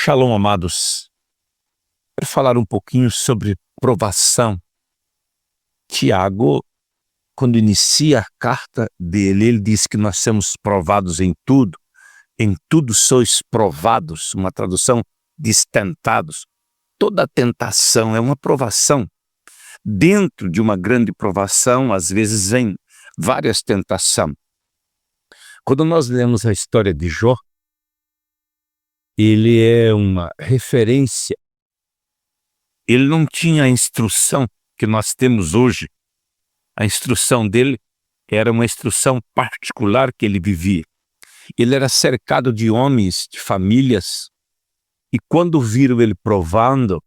Shalom, amados. Quero falar um pouquinho sobre provação. Tiago, quando inicia a carta dele, ele diz que nós somos provados em tudo sois provados, uma tradução diz tentados. Toda tentação é uma provação. Dentro de uma grande provação, às vezes vem várias tentações. Quando nós lemos a história de Jó, ele é uma referência. Ele não tinha a instrução que nós temos hoje. A instrução dele era uma instrução particular que ele vivia. Ele era cercado de homens, de famílias, e quando viram ele provando,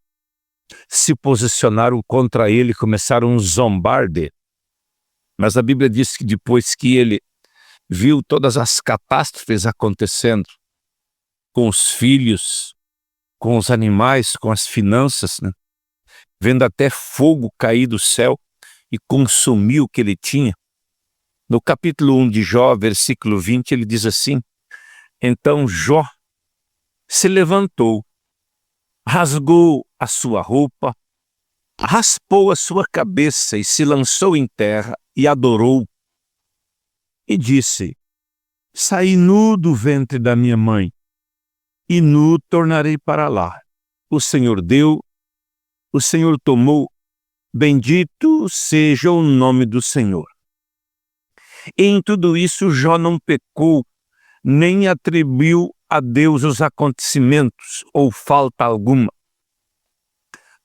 se posicionaram contra ele, começaram a zombar dele. Mas a Bíblia diz que depois que ele viu todas as catástrofes acontecendo, com os filhos, com os animais, com as finanças, né? Vendo até fogo cair do céu e consumir o que ele tinha. No capítulo 1 de Jó, versículo 20, ele diz assim: então Jó se levantou, rasgou a sua roupa, raspou a sua cabeça e se lançou em terra e adorou. E disse: saí nu do ventre da minha mãe, e nu tornarei para lá. O Senhor deu, o Senhor tomou, bendito seja o nome do Senhor. E em tudo isso Jó não pecou, nem atribuiu a Deus os acontecimentos ou falta alguma.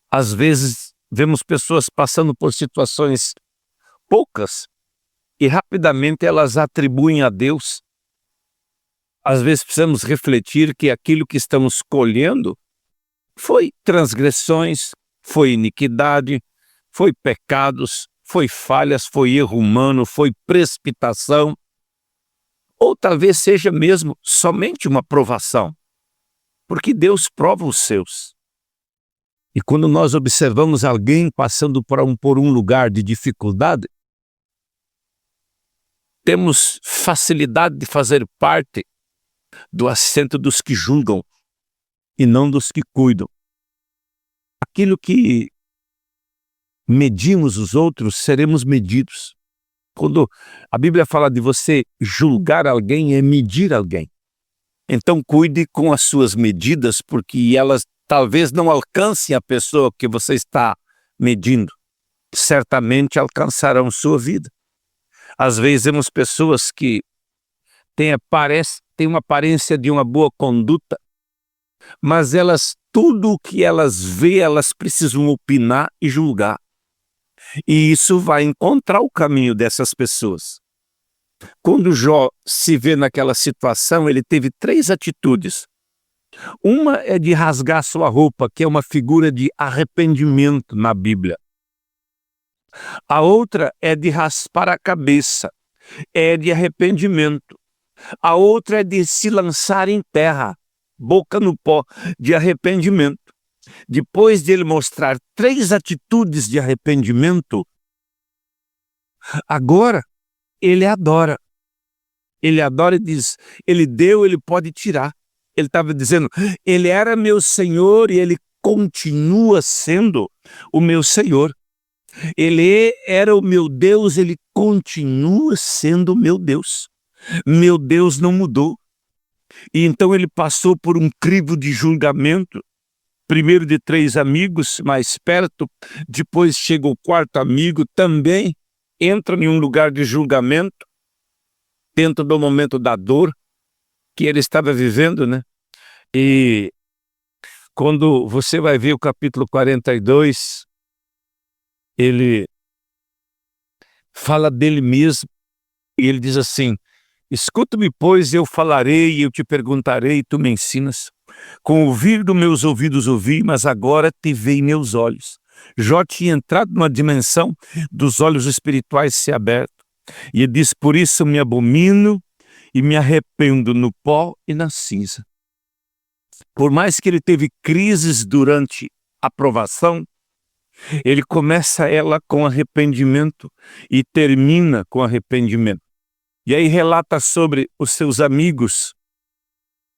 Às vezes vemos pessoas passando por situações poucas e rapidamente elas atribuem a Deus. Às vezes precisamos refletir que aquilo que estamos colhendo foi transgressões, foi iniquidade, foi pecados, foi falhas, foi erro humano, foi precipitação, ou talvez seja mesmo somente uma provação, porque Deus prova os seus. E quando nós observamos alguém passando por um lugar de dificuldade, temos facilidade de fazer parte do assento dos que julgam e não dos que cuidam. Aquilo que medimos os outros, seremos medidos. Quando a Bíblia fala de você julgar alguém, é medir alguém. Então cuide com as suas medidas, porque elas talvez não alcancem a pessoa que você está medindo. Certamente alcançarão sua vida. Às vezes vemos pessoas que têm uma aparência de uma boa conduta, mas tudo o que elas veem, elas precisam opinar e julgar. E isso vai encontrar o caminho dessas pessoas. Quando Jó se vê naquela situação, ele teve 3 atitudes. Uma é de rasgar sua roupa, que é uma figura de arrependimento na Bíblia. A outra é de raspar a cabeça, é de arrependimento. A outra é de se lançar em terra, boca no pó, de arrependimento. Depois de ele mostrar 3 atitudes de arrependimento, agora ele adora. Ele adora e diz, ele deu, ele pode tirar. Ele estava dizendo, ele era meu Senhor e ele continua sendo o meu Senhor. Ele era o meu Deus, ele continua sendo o meu Deus. Meu Deus não mudou. E então ele passou por um crivo de julgamento, primeiro de 3 amigos mais perto, depois chega o 4º amigo, também entra em um lugar de julgamento, dentro do momento da dor que ele estava vivendo, né? E quando você vai ver o capítulo 42, ele fala dele mesmo, e ele diz assim, escuta-me, pois, eu falarei, eu te perguntarei, e tu me ensinas. Com o ouvir dos meus ouvidos ouvi, mas agora te veem meus olhos. Jó tinha entrado numa dimensão dos olhos espirituais se abertos. E ele diz, por isso me abomino e me arrependo no pó e na cinza. Por mais que ele teve crises durante a provação, ele começa ela com arrependimento e termina com arrependimento. E aí relata sobre os seus amigos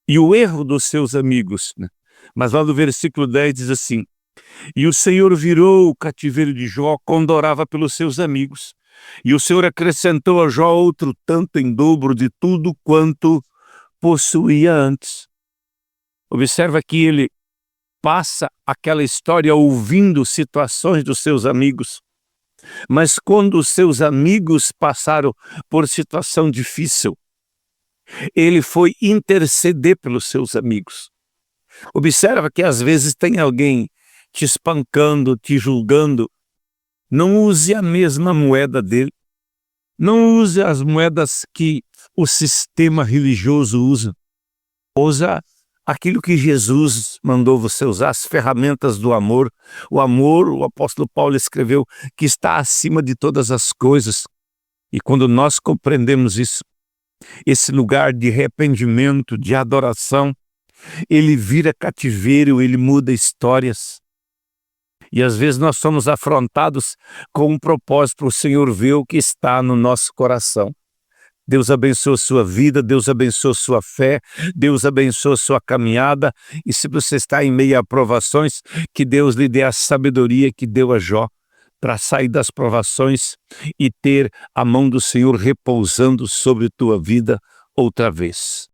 e o erro dos seus amigos, né? Mas lá no versículo 10 diz assim: e o Senhor virou o cativeiro de Jó quando orava pelos seus amigos. E o Senhor acrescentou a Jó outro tanto em dobro de tudo quanto possuía antes. Observa que ele passa aquela história ouvindo situações dos seus amigos. Mas quando os seus amigos passaram por situação difícil, ele foi interceder pelos seus amigos. Observa que às vezes tem alguém te espancando, te julgando. Não use a mesma moeda dele. Não use as moedas que o sistema religioso usa. Usa aquilo que Jesus mandou você usar, as ferramentas do amor. O amor, o apóstolo Paulo escreveu, que está acima de todas as coisas. E quando nós compreendemos isso, esse lugar de arrependimento, de adoração, ele vira cativeiro, ele muda histórias. E às vezes nós somos afrontados com um propósito para o Senhor ver o que está no nosso coração. Deus abençoe a sua vida, Deus abençoe a sua fé, Deus abençoe a sua caminhada. E se você está em meio a provações, que Deus lhe dê a sabedoria que deu a Jó para sair das provações e ter a mão do Senhor repousando sobre tua vida outra vez.